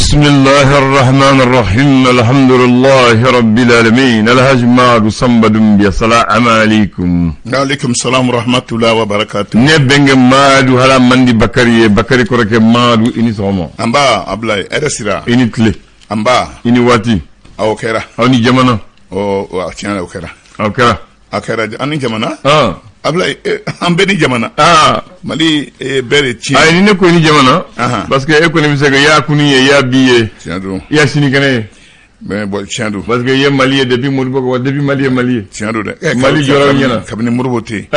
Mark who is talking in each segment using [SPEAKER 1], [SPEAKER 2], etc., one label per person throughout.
[SPEAKER 1] بسم الله الرحمن الرحيم الحمد لله رب العالمين الحاج مادو سمبا دمبيا السلام عليكم.
[SPEAKER 2] وعليكم السلام ورحمة الله وبركاته.
[SPEAKER 1] نبنج مادو هلا مندي بكري كورك مادو إني سوما.
[SPEAKER 2] أمبا أبلاي أرسلا.
[SPEAKER 1] إني تلي.
[SPEAKER 2] أمبا.
[SPEAKER 1] إني واتي.
[SPEAKER 2] أو كرا.
[SPEAKER 1] أو ني جمانا.
[SPEAKER 2] أو أكيد أو كرا.
[SPEAKER 1] أو كرا.
[SPEAKER 2] أكرا أني جمانا. Ablaye ambeni jamana mali bere chi
[SPEAKER 1] ay ni ne ko ni jamana parce que économie c'est que ya kuni ya biye
[SPEAKER 2] tiandou
[SPEAKER 1] ya sini kane
[SPEAKER 2] mais bon tiandou
[SPEAKER 1] parce que ya mali depuis modou ko depuis mali
[SPEAKER 2] tiandou de
[SPEAKER 1] mali joro ñana
[SPEAKER 2] kabini morboté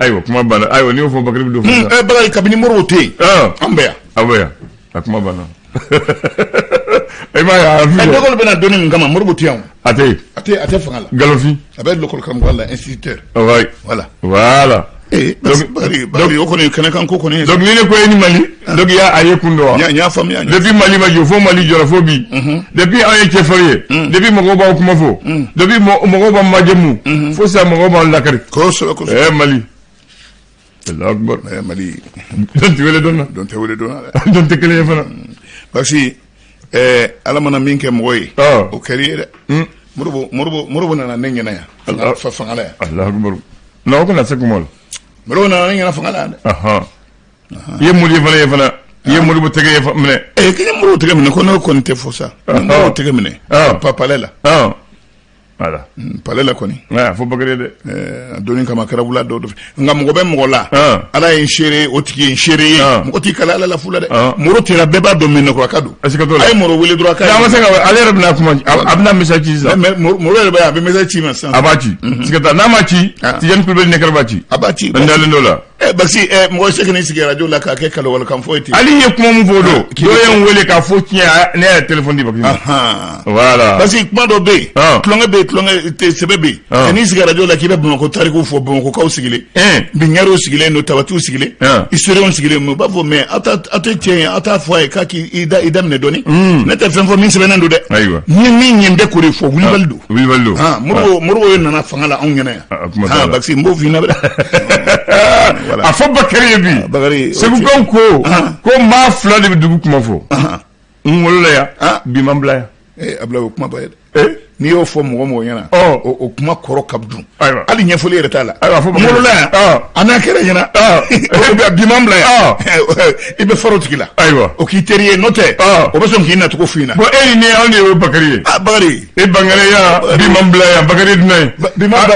[SPEAKER 1] aywa kuma bana aywa ni fo bakri do fo
[SPEAKER 2] bagay kabini morboté ambeya
[SPEAKER 1] akuma bana ma ya fi
[SPEAKER 2] lokol bena doni ngama morboté am ate fangala
[SPEAKER 1] galofi
[SPEAKER 2] avec lokol kam wala instituteur
[SPEAKER 1] voilà
[SPEAKER 2] bari o koni kana kan ko koni
[SPEAKER 1] donc ni ne ko ni mali donc ya aye kundo
[SPEAKER 2] nya fam ya
[SPEAKER 1] depuis mali ma jo fo mali jora fo bi depuis aye cheferier depuis mo ba kuma fo depuis mo ba majemu fo sa mo ba lakari
[SPEAKER 2] ko so
[SPEAKER 1] mali Allah akbar
[SPEAKER 2] mali
[SPEAKER 1] don te wele donna don te kele fana
[SPEAKER 2] parce ala mana minke moy o kariere murubo na nengena ya Allah fa fangala ya
[SPEAKER 1] Allah akbar no ko na sekumol
[SPEAKER 2] murubo na nengena fangala
[SPEAKER 1] yemul fana yemul bu tege fa mene
[SPEAKER 2] kenya murubo tege mene ko no konte fosa murubo tege mene papalela
[SPEAKER 1] voilà
[SPEAKER 2] palela koni
[SPEAKER 1] fo bagare de
[SPEAKER 2] doni kama karabula do ngam go be mo la ala en chere otiki en chere mo ti kala la fula de muro tira beba do men ko akadu ay muro wele dro akadu
[SPEAKER 1] dama senga ale rabna kuma abna message za
[SPEAKER 2] muro le ba be message ci ma san
[SPEAKER 1] abachi sikata na ma ci ti jan kulbe ne karbachi
[SPEAKER 2] abachi
[SPEAKER 1] ndale ndola
[SPEAKER 2] basi mo se kene sigi radio la ka ke kala wala kam foyti
[SPEAKER 1] ali ye kuma mu fodo do yen wele ka fo tiya ne téléphone di bakki voilà
[SPEAKER 2] basi kuma do be tlonge te sebebe ni sigi radio la ki be bon ko tariku fo bon ko sigile bi ngaro sigile no tabatu sigile histoire on sigile mo ba fo mais ata tien ata fo e ka ki ida mne doni ne te fen fo min sebe nando de
[SPEAKER 1] aywa
[SPEAKER 2] ni nyende ko re fo wulbaldo murwo nana fangala on ngena basi mbo vina
[SPEAKER 1] a fo bakari c'est ko ma fla de dugu kuma fo ngolo ya bi mambla ya
[SPEAKER 2] abla kuma ba ni yo fo mo yana o kuma koro kabdu ali nyefoli retala
[SPEAKER 1] fo
[SPEAKER 2] ngolo la ana kere yana bi mambla ya ibe farotikila o ki teriye note o beson ki na to ko fina
[SPEAKER 1] bo ni on de bakari
[SPEAKER 2] e bangare ya
[SPEAKER 1] bi mambla ya bakari dunay
[SPEAKER 2] bi mambla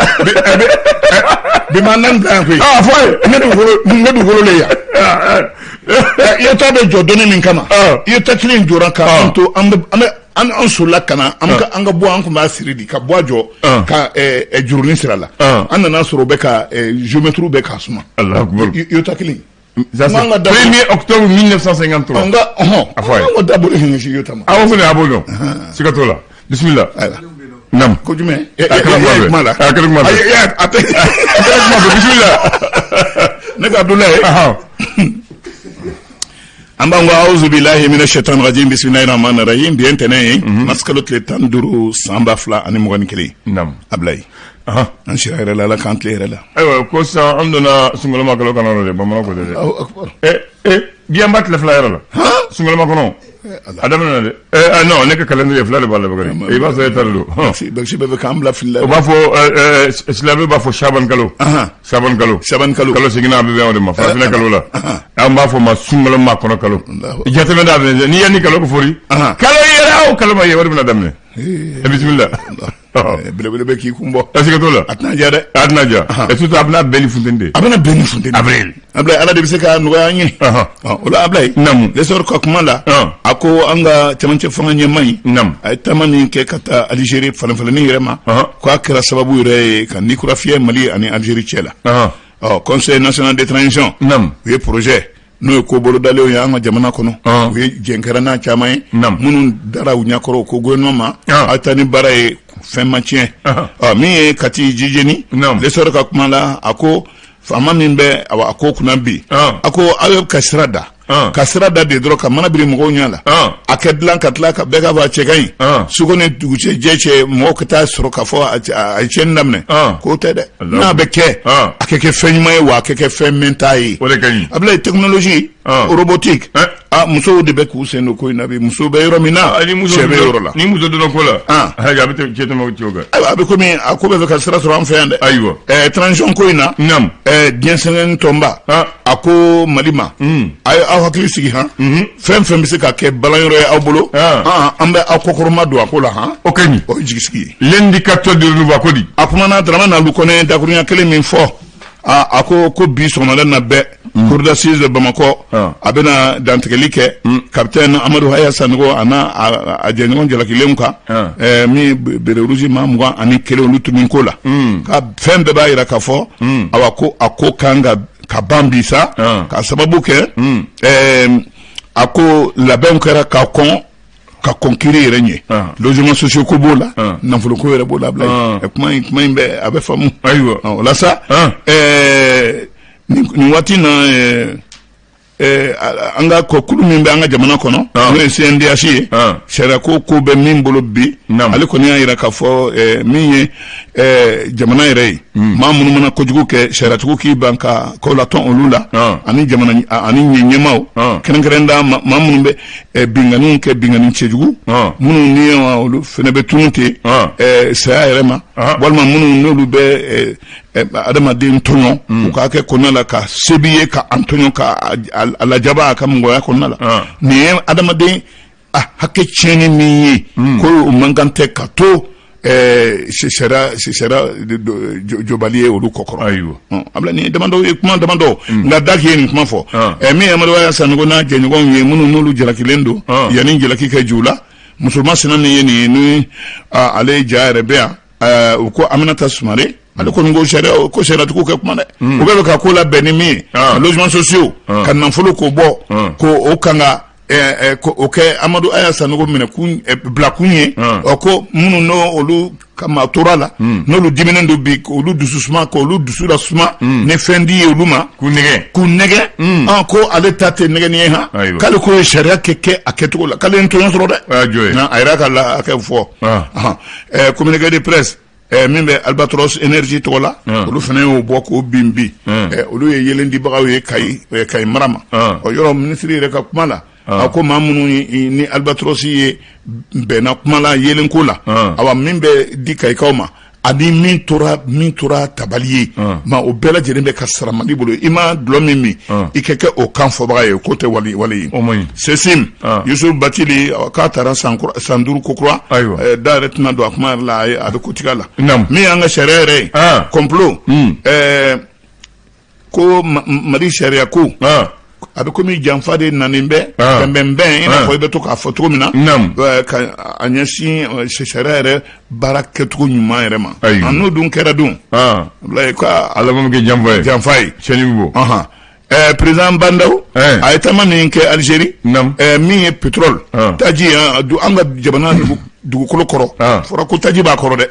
[SPEAKER 2] bimanan blanc yi
[SPEAKER 1] foy
[SPEAKER 2] ngadu golo le ya ya tabe jodoni min kama ya taklin jora ka to an sulla kana an ga bo an kuma siridi ka boajo ka jurni sirala an na soro be ka géométrie be ka suma
[SPEAKER 1] Allah akbar
[SPEAKER 2] ya taklin
[SPEAKER 1] ça c'est 1er octobre 1953
[SPEAKER 2] on da bo hin shi yotama
[SPEAKER 1] awu ne abono sikatola bismillah nam
[SPEAKER 2] ko jume
[SPEAKER 1] mala bismillah
[SPEAKER 2] naka abdullahi amba ngo auzu billahi minash shaitanir rajim bismillahir rahmanir rahim bien tene maskalot le tanduru samba fla ani mogani kele
[SPEAKER 1] nam
[SPEAKER 2] ablay an shirayra la kant le la
[SPEAKER 1] aywa ko sa andona sungolo makalo kanano de bamana ko de bien bat le fla la sungolo makono adamna de non nek calendrier fla le balle bagari e ba so etarlo
[SPEAKER 2] si be kam la fil
[SPEAKER 1] ba fo islamu ba fo shaban kalo kalo sigina be be ma fa fina kalo la am ba fo ma sungolo makono kalo jatame da ni yani kalo ko fori kalo yeraw kalo ma yewar bina damne bismillah
[SPEAKER 2] bele be ki kumbo
[SPEAKER 1] asikatola
[SPEAKER 2] atnaja
[SPEAKER 1] et tout abna beni fundende abril
[SPEAKER 2] ala de biseka no yanyi ola ablay
[SPEAKER 1] nam
[SPEAKER 2] le sor ko kuma la ako anga tamanche fanga mai
[SPEAKER 1] nam
[SPEAKER 2] ay tamani ke kata Algérie falan rema ko akira sababu re kan ni kura fier Mali ani Algérie chela conseil national de transition
[SPEAKER 1] nam
[SPEAKER 2] we projet no ko bolo dale ya nga jamana kono we jenkarana chamay munun dara unya koro ko gouvernement atani baraye fin maintien mi kati jijeni le sor ka kuma la ako fama min be ako kuna bi ako ayo kasrada de dro ka mana biri mo nyala a kɛ dilan ka tila ka bɛɛ ka bɔ a cɛ ka ɲi suko ni dugujɛ jɛ cɛ mɔgɔw ka taa sɔrɔ k'a fɔ a ye tiɲɛni daminɛ k'o tɛ dɛ n'a bɛ kɛ a kɛ fɛn ɲuman ye wa a kɛ fɛn mɛn t'a ye Ablaye technologie robotique musow de bɛ k'u sen don ko in na bi muso bɛ yɔrɔ min na cɛ bɛ yɔrɔ la
[SPEAKER 1] ni muso donna ko la a bɛ cɛ tɛmɛ o cogo kan
[SPEAKER 2] a bɛ komi a ko bɛ fɛ ka sira sɔrɔ an fɛ yan dɛ
[SPEAKER 1] ayiwa
[SPEAKER 2] transition ko in na diɲɛ sɛngɛn tɔnba a ko Mali ma a ye aw hakili sigi fɛn fɛn bɛ se ka kɛ balanyɔrɔ ye aw bolo an bɛ aw kɔkɔrɔma don a ko la
[SPEAKER 1] o ka ɲi
[SPEAKER 2] o ye jigisigi ye
[SPEAKER 1] l'indicateur de renouveau di
[SPEAKER 2] a kumana Dramane Nalukɔnɛ dakurunya kelen min fɔ a ko bi sɔgɔmada na bɛɛ cour d'assises de Bamakɔ a bɛna dantigɛli kɛ capitaine Amadou Haya Sanogo a jɛɲɔgɔn jalakilenw kan min bere rouge maa 21 olu tun ko la ka fɛn bɛɛ b'a yira k'a fɔ a ko kan ka ban bi sa ka sababu kɛ a ko labɛnw kɛra ka kɔn kiri yɛrɛ ɲɛ logements sociaux ko b'o la nafolo ko yɛrɛ b'o la kuma in bɛ a bɛ faamu
[SPEAKER 1] ayiwa
[SPEAKER 2] o la sa nin waati na an ka kɔkulu min bɛ an ka jamana kɔnɔ n'o ye CNDH ye sariya ko bɛ min bolo bi ale kɔni y'a yira k'a fɔ min ye jamana yɛrɛ ye maa minnu mana kojugu kɛ sariyatigiw k'i ban ka ko latɔn olu la ani ɲɛmaw kɛrɛnkɛrɛnnenya maa minnu bɛ binganiw kɛ bingani cɛjugu minnu ni olu fɛnɛ bɛ tunun ten saya yɛrɛ ma walima minnu n'olu bɛ adamaden tɔɲɔ u k'a kɛ kɔnɔna la ka sebi ye ka an tɔɲɔ ka a lajaba a ka mɔgɔya kɔnɔna la nin ye adamaden hakɛ tiɲɛni min ye ko o man kan tɛ ka to sisɛra jobali ye olu kɔkɔrɔ ayiwa abla ni damadɔ ye kuma damadɔ nka daki ye nin kuma fɔ min Amadou Haya Sanogo n'a jɛɲɔgɔnw ye minnu n'olu jalakilen don yanni jalaki kɛ ju la musoman sina min ye nin ye ni ale ja yɛrɛ bɛ yan u ko Aminata Sumare ale kɔni ko sariyatigiw kɛ kuma dɛ u bɛ ka ko labɛn ni min ye logements sociaux ka nafolo k'o bɔ ko o kan ka o kɛ Amadou Haya Sanogo bila kun ye ko minnu n'olu kama tora la n'olu diminen don bi k'olu dusu suma k'olu dusu la suma ni fɛn di ye olu ma k'u nɛgɛ ko ale ta tɛ nɛgɛni ye k'ale ko ye sariya kɛ a kɛcogo la k'ale ye ntɔɲɔ sɔrɔ dɛ a yɛrɛ ka hakɛ fɔ communiqué de presse min bɛ Albatros Énergie tɔgɔ la olu fana y'o bɔ k'o bin olu ye yelen dibagaw ye Kayi mara ma o yɔrɔ ministre yɛrɛ ka kuma la a ko maa minnu ni Albatros ye bɛnna kuma la yelenko la awa min bɛ di Kayikaw ma ani min tora tabali ye ma o bɛɛ lajɛlen bɛ ka sara Mali bolo i ma dulɔ min i ka kɛ o kan fɔbaga ye k'o tɛ wale ye Sesim Yusuf Batili k'a taara san 5 kokura da yɛrɛ tɛna don a kuma la a bɛ kotiga la min y'an ka sariya yɛrɛ ye complot ko Mali sariya ko a bɛ komi janfa de nanen bɛ bɛnbɛnbɛn i n'a fɔ i bɛ to k'a fɔ cogo min na ka a ɲɛsin sariya yɛrɛ baara kɛcogo ɲuman yɛrɛ ma n'o dun kɛra dun ka
[SPEAKER 1] ala ma kɛ janfa ye cɛnni bɛ bɔ
[SPEAKER 2] président Bandaw a ye taama min kɛ Algérie min ye pétrole taji an ka jamana dugukolo kɔrɔ fɔra ko taji b'a kɔrɔ dɛ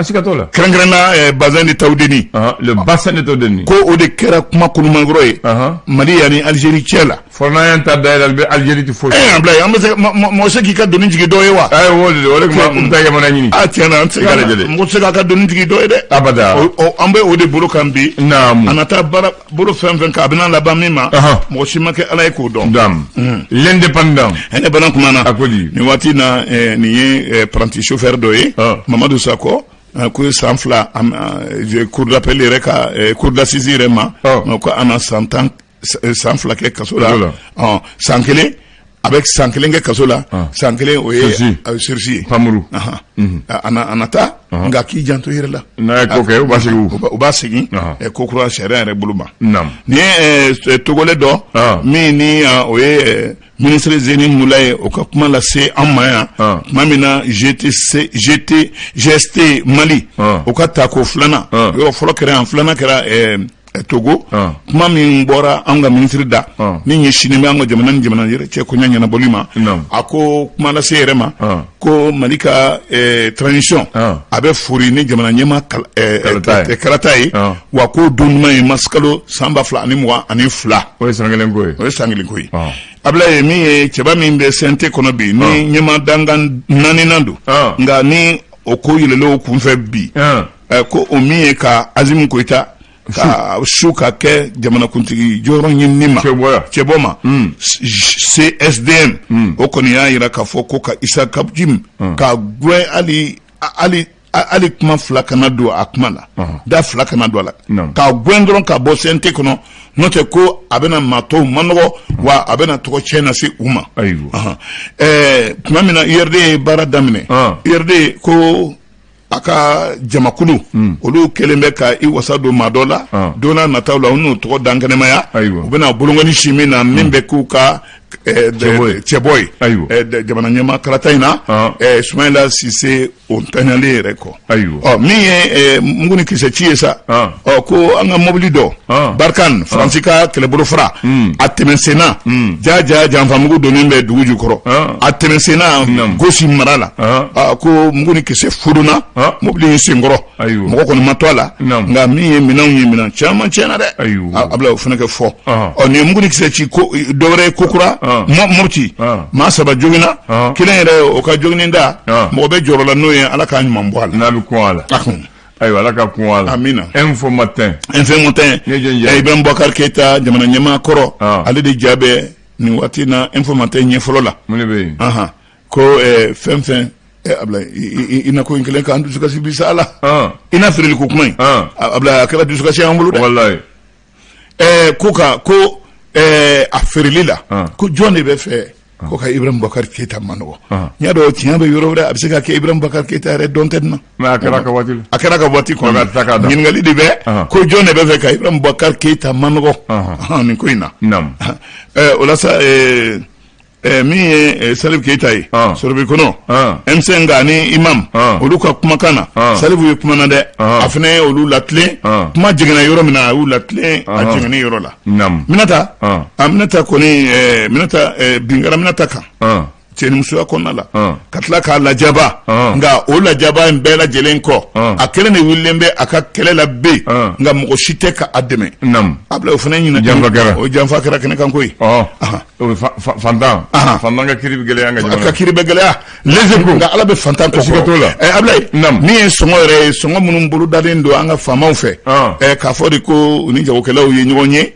[SPEAKER 1] sikatɔ la
[SPEAKER 2] kɛrɛnkɛrɛnna bassin de Taoudeni
[SPEAKER 1] le bassin de Taoudeni ko
[SPEAKER 2] o de kɛra kuma kolomankɔrɔ ye Mali yanni Algérie cɛ la
[SPEAKER 1] fɔlɔ y'an ta dayɛlɛ bɛ Algérie ti foyi
[SPEAKER 2] Ablaye an bɛ se mɔgɔ se k'i ka doni jigi dɔ ye wa
[SPEAKER 1] o de kuma taa jamana ɲini
[SPEAKER 2] tiɲɛna an tɛ se ka mɔgɔ se k'a ka doni jigi dɔ ye dɛ
[SPEAKER 1] abada
[SPEAKER 2] an bɛ o de bolo kan bi a na taa baara bolo fɛn fɛn kan a bɛna laban min ma mɔgɔ si ma kɛ Ala ye k'o dɔn
[SPEAKER 1] l'indépendant
[SPEAKER 2] ne bana kuma na
[SPEAKER 1] a ko di
[SPEAKER 2] nin waati na nin ye apprenti chauffeur dɔ ye Mamadou Sakɔ ko san 2 cour d'appel yɛrɛ ka cour d'assises yɛrɛ ma ko an na san 2 kɛ kaso la san 1 a bɛ san 1 kɛ kaso la san 1 o ye sursis ye
[SPEAKER 1] pamuru
[SPEAKER 2] a nata nka k'i janto yɛrɛ la
[SPEAKER 1] n'a ye ko kɛ
[SPEAKER 2] u b'a segin ko kura sariya yɛrɛ bolo ma nin ye togolɛ dɔ min ni o ye ministre Zeni Moula ye o ka kuma lase an ma yan tuma min na GST Mali o ka ta ko filanan yɔrɔ fɔlɔ kɛra yan filanan kɛra Togo kuma min bɔra an ka ministre da ni ye sini bɛ an ka jamana ni jamana yɛrɛ cɛ ko ɲa ɲɛnabɔli ma a ko kuma lase yɛrɛ ma ko Mali ka transition a bɛ fori ni jamana ɲɛma kalata ye wa ko don ɲuman ye maskalo san 2022
[SPEAKER 1] o ye san kelen ko ye
[SPEAKER 2] Ablaye min ye cɛba min bɛ CNT kɔnɔ bi ni ɲɛma dangan 4nan don nka ni o ko yɛlɛlen kunfɛ bi ko o min ye ka Azimi Goïta ka su ka kɛ jamanakuntigi jɔyɔrɔ ɲinini ma cɛbɔ ma CSDM o kɔni y'a yira k'a fɔ ko ka Issa Kapjim ka gɛn ali kuma fila kana don a kuma la da fila kana don a la ka gɛn dɔrɔn ka bɔ CNT kɔnɔ n'o tɛ ko a bɛna maa tɔw manɔgɔ wa a bɛna tɔgɔ cɛn na se u ma tuma min na IRD ye baara daminɛ IRD ko a ka jamakulu olu kelen bɛ ka I wasa don maa dɔ la don n'a nataw la u n'u tɔgɔ dankɛnɛmaya u bɛna bolongɔni si min na min bɛ k'u ka cɛbɔ ye jamana ɲɛma kalata in na Soumaïla Cissé o ntanyalen yɛrɛ kɔ min ye Muguni Kisɛ ci ye sa ko an ka mobili dɔ Barkan Faransi ka kɛlɛbolo fara a tɛmɛsenna jaja janfamugu donnen bɛ dugu jukɔrɔ a tɛmɛsenna Gosi mara la ko Muguni Kisɛ furuna mobili in senkɔrɔ mɔgɔ kɔni ma to a la nka min ye minɛn caman tiɲɛna dɛ Ablaye o fana kɛ fɔ nin ye Muguni Kisɛ ci dɔwɛrɛ ye Kokura Mopti maa 7 joginna kelen yɛrɛ o ka joginin da mɔgɔ bɛ jɔrɔ la n'o ye Ala k'a ɲuman bɔ a la
[SPEAKER 1] n'a bɛ kun a la ayiwa Ala ka kun a la
[SPEAKER 2] amina
[SPEAKER 1] info matin
[SPEAKER 2] Ibrahim Boubacar Keita jamana ɲɛmaa kɔrɔ ale de ja bɛ nin waati na info matin ɲɛfɔlɔ la
[SPEAKER 1] mun de bɛ yen
[SPEAKER 2] ko fɛn Ablaye i na ko in kelen k'an dusukasi bi sa Ala i na feereli ko kuma in Ablaye a kɛra dusukasi y'an bolo dɛ
[SPEAKER 1] wallahi
[SPEAKER 2] ko a feereli la ko jɔn de bɛ fɛ ko ka Ibrahim Boubacar Keita manɔgɔ n y'a dɔn tiɲɛ bɛ yɔrɔ wɛrɛ a bɛ se ka kɛ Ibrahim Boubacar Keita yɛrɛ dɔn tɛ nin na
[SPEAKER 1] a kɛra ka waati
[SPEAKER 2] kɔnɔ ɲininkali de bɛ ko jɔn de bɛ fɛ ka Ibrahim Boubacar Keita manɔgɔ nin ko in na o la sa min ye Salifu Keita ye Sorobe kɔnɔ M5 nga ni Imam olu ka kumakan na Salifu ye kuma na dɛ a fana ye olu latilen kuma jiginna yɔrɔ min na a y'u latilen a jiginni yɔrɔ la Minata kɔni Binkara Minata kan cɛnimusoya kɔnɔna la ka tila k'a lajaba nka o lajaba in bɛɛ lajɛlen kɔ a kelen de wililen bɛ a ka kɛlɛ la be nka mɔgɔ si tɛ ka a dɛmɛ Ablaye o fana ɲinɛ o janfa kɛra kɛnɛ kan koyi
[SPEAKER 1] fantan ka kiri bɛ gɛlɛya an ka jamana
[SPEAKER 2] ka kiri bɛ gɛlɛya nka Ala bɛ fantan kɔ Ablaye min ye sɔngɔ yɛrɛ ye sɔngɔ minnu bolo dalen don an ka faamaw fɛ k'a fɔ de ko u ni jagokɛlaw ye ɲɔgɔn ye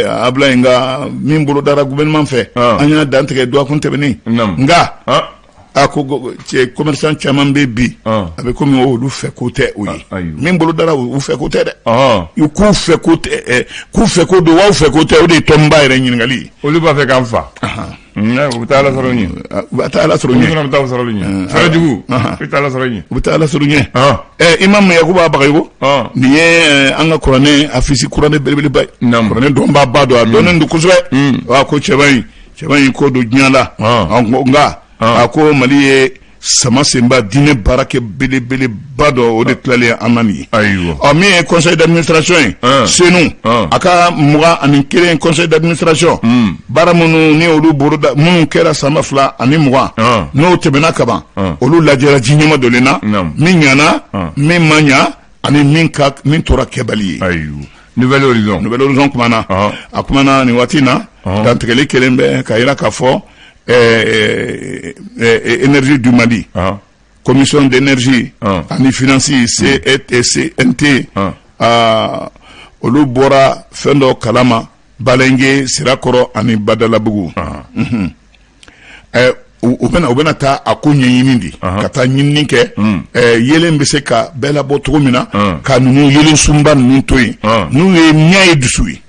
[SPEAKER 2] Ablaye nka min bolo dara gouvernement fɛ an y'a dan tigɛ dɔgɔkun tɛmɛnen nga a ko cɛ commerçant caman bɛ bi a bɛ komi olu fɛ ko tɛ o ye min bolo dara u fɛ ko tɛ dɛ k'u fɛ ko tɛ k'u fɛ ko don wa u fɛ ko tɛ o de ye tɔnba yɛrɛ ɲininkali
[SPEAKER 1] olu b'a fɛ k'an fa u bɛ taa Ala sɔrɔ ɲɛ
[SPEAKER 2] u bɛ taa Ala sɔrɔ ɲɛ
[SPEAKER 1] u bɛ taa sɔrɔ ɲɛ fɛrɛjugu u bɛ taa Ala sɔrɔ ɲɛ
[SPEAKER 2] u bɛ taa Ala sɔrɔ ɲɛ Imam Yakuba Bagayogo nin ye an ka kuranɛ afisi kuranɛ belebeleba ye kuranɛ dɔnba ba don a dɔnnen don kosɛbɛ ko cɛba in ko don diɲɛ la nka a ko Mali ye sama senba diinɛ baarakɛ belebeleba dɔ o de tilalen an na nin ye min ye conseil d'administration ye Senu a ka 21 conseil d'administration baara minnu ni olu bolo da minnu kɛra san 2020 n'o tɛmɛna ka ban olu lajɛra ji ɲɛma dɔlen na min ɲana min ma ɲa ani min tora kɛbali ye
[SPEAKER 1] Nouvelle
[SPEAKER 2] Horizon kumana a kumana nin waati na dantigɛli kelen bɛ ka yira k'a fɔ énergie du Mali commission d'énergie ani finance CNT olu bɔra fɛn dɔ kalama Balenge Sirakɔrɔ ani Badalabugu u bɛna taa a ko ɲɛɲini de ka taa ɲinini kɛ yelen bɛ se ka bɛɛ labɔ cogo min na ka ninnu yelen sunba ninnu to yen n'u ye ɲɛ ye dusu ye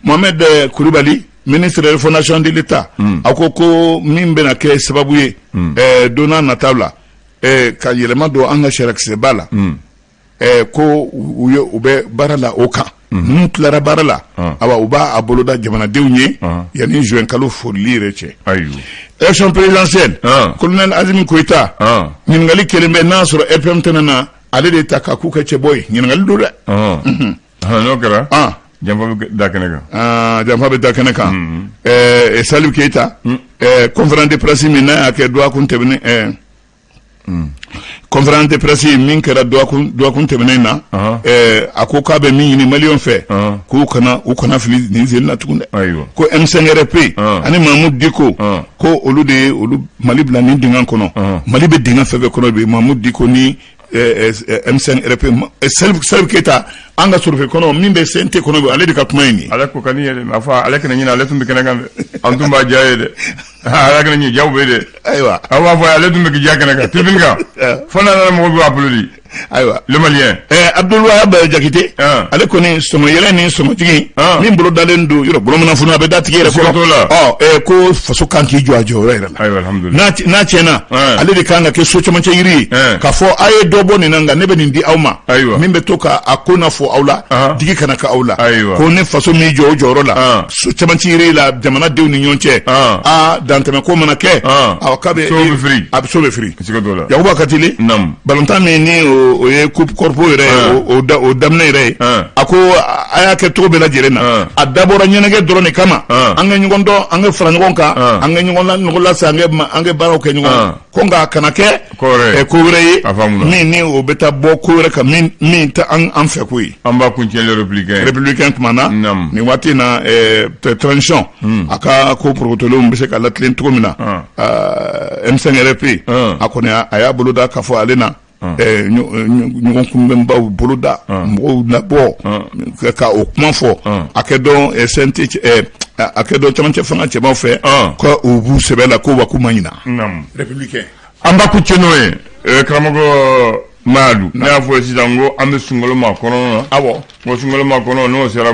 [SPEAKER 2] Mohamed Kulibali ministre de fondation de l'État a ko min bɛna kɛ sababu ye don n'a nataw la ka yɛlɛma don an ka sarakisɛba la ko u bɛ baara la o kan n'u tilara baara la u b'a boloda jamanadenw ye yanni juin kalo folili yɛrɛ cɛ élection présidentielle colonel Azimi Goïta ɲininkali kelen bɛ n'a sɔrɔ RPM tɛna na ale de ta ka k'u kɛ cɛbɔ ye ɲininkali don dɛ
[SPEAKER 1] n'o kɛra janfa bɛ da kɛnɛ kan
[SPEAKER 2] janfa bɛ da kɛnɛ kan Salifu Keita conférence de presse min n'a y'a kɛ dɔgɔkun tɛmɛnen conférence de presse min kɛra dɔgɔkun tɛmɛnen na a ko k'a bɛ min ɲini maliyɛnw fɛ k'u kana fili nin sen na tugun dɛ ko M5RP ani Mahamudu Diko ko olu de ye olu Mali bila nin dingɛ kɔnɔ Mali bɛ dingɛ fɛn fɛn kɔnɔ bi Mahamudu Diko ni M5RP Salifu Keita an ka sɔrɔfɛ kɔnɔ min bɛ CNT kɔnɔ bi ale de ka kuma ye nin
[SPEAKER 1] ale ko ka di ye dɛ ale kana ɲinɛ ale tun bɛ kɛnɛ kan dɛ an tun b'a diya ye dɛ ala kana ɲɛ jaw bɛ dɛ
[SPEAKER 2] ayiwa
[SPEAKER 1] aw b'a fɔ ale tun bɛ k'i diya kɛnɛ kan tribune kan fo n'a nana mɔgɔw b'a bolo di
[SPEAKER 2] ayiwa
[SPEAKER 1] le malien
[SPEAKER 2] Abdul Wahab Jakite ale kɔni sɔmɔyɛlɛ ni sɔmɔtigi min bolo dalen don yɔrɔ bolomanafunu a bɛ da tigi yɛrɛ kɔrɔ ko faso kan k'i jɔ a jɔyɔrɔ yɛrɛ la
[SPEAKER 1] ayiwa alhamdulillah
[SPEAKER 2] n'a tiɲɛna ale de kan ka kɛ so camancɛ yiri ye k'a fɔ a ye dɔ bɔ nin na nka ne bɛ nin di aw ma min bɛ to ka a ko na fɔ aw la digi kana ka aw la ko ne faso min jɔ o jɔyɔrɔ la so camancɛ yiri la jamanadenw ni ɲɔgɔn cɛ dantɛmɛ ko mana kɛ k'a bɛ so bɛ firi Yakuba Katile balontan min ni o ye coupe corpo yɛrɛ o daminɛ yɛrɛ ye a ko a y'a kɛ cogo bɛɛ lajɛlen na a dabɔra ɲɛnajɛ dɔrɔn de kama an ka ɲɔgɔn dɔn an ka fara ɲɔgɔn kan an ka ɲɔgɔn lase an ka baaraw kɛ ɲɔgɔn ko nka kana kɛ ko wɛrɛ ye min ni o bɛ taa bɔ ko wɛrɛ kan min tɛ an fɛ ko ye an
[SPEAKER 1] b'a kuncɛ
[SPEAKER 2] républicain tuma na nin waati in na transition a ka ko porokotolenw bɛ se ka latilen cogo min na M5RP a kɔni a y'a bolo da k'a fɔ ale na ɲɔgɔn kunbɛnbaw bolo da mɔgɔw labɔ ka o kuma fɔ a kɛ dɔn CNT a kɛ dɔn camancɛ fanga cɛbaw fɛ ko u b'u sɛbɛ la ko wa k'u ma ɲina républicain
[SPEAKER 1] an b'a kuncɛ n'o ye karamɔgɔ Madu ne y'a fɔ sisan ko an bɛ sunkalo ma kɔnɔ na ko sunkalo ma kɔnɔ n'o sera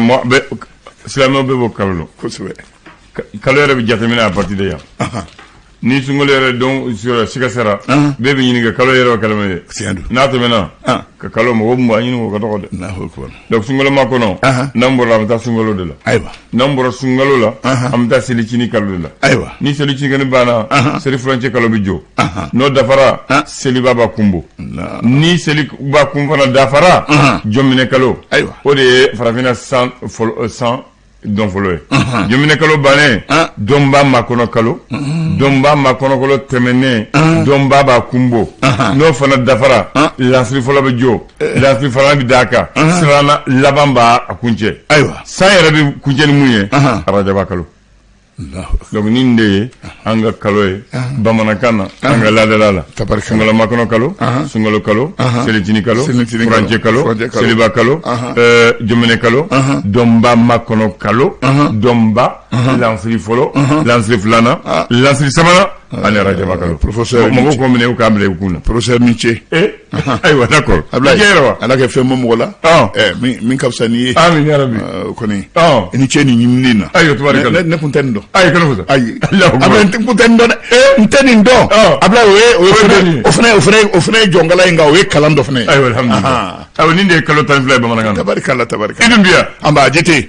[SPEAKER 1] silamɛw bɛ bɔ kalo la
[SPEAKER 2] kosɛbɛ
[SPEAKER 1] kalo yɛrɛ bɛ jateminɛ à partir de yan ni sunkalo yɛrɛ dɔn siga sera bɛɛ bɛ ɲini ka kalo yɛrɛ o kalama ye n'a tɛmɛna ka kalo mɔgɔw mun b'a ɲini o ka tɔgɔ dɛ donc sunkalo ma kɔnɔ n'an bɔra an bɛ taa sunkalo de la n'an bɔra sunkalo la an bɛ taa selicini kalo de la ni selicini kɔni banna seli furancɛ kalo bɛ jɔ n'o dafara seliba b'a kun bɔ ni seliba kun fana dafara jɔnminɛ kalo o de ye farafinna san dɔn fɔlɔ ye jɔnminɛ kalo bannen dɔnba makɔnɔ kalo dɔnba makɔnɔ kalo tɛmɛnen dɔnba b'a kun bɔ n'o fana dafara lansiri fɔlɔ bɛ jɔ lansiri fana bɛ d'a kan siran laban b'a kuncɛ san yɛrɛ bɛ kuncɛ ni mun ye arajaba kalo donc nin de ye an ka kalo ye bamanankan na an ka laadala la sunkalo makɔnɔ kalo sunkalo kalo selicini kalo furancɛ kalo seliba kalo jɔnminɛ kalo dɔnba makɔnɔ kalo dɔnba lansiri fɔlɔ lansiri filanan lansiri sabanan ani arajaba kalo professeur mɔgɔw ko minɛ u k'a bila u kun na
[SPEAKER 2] professeur Miche
[SPEAKER 1] ayiwa d'accord
[SPEAKER 2] ala kɛ fɛn bɔ mɔgɔ la min ka fisa n'i ye
[SPEAKER 1] amin ya rabi
[SPEAKER 2] kɔni i ni ce ni ɲinini na
[SPEAKER 1] ayiwa tubarikala
[SPEAKER 2] ne kun tɛ nin dɔn
[SPEAKER 1] ayi kana fɔ
[SPEAKER 2] ayi n kun tɛ nin dɔn dɛ n tɛ nin dɔn Ablaye o fana ye jɔnkala ye nka o ye kalan dɔ fana ye
[SPEAKER 1] ayiwa alhamdulilah ayiwa nin de ye kalo 12 ye bamanankan na
[SPEAKER 2] tabarikala
[SPEAKER 1] i dun bi yan
[SPEAKER 2] an b'a jate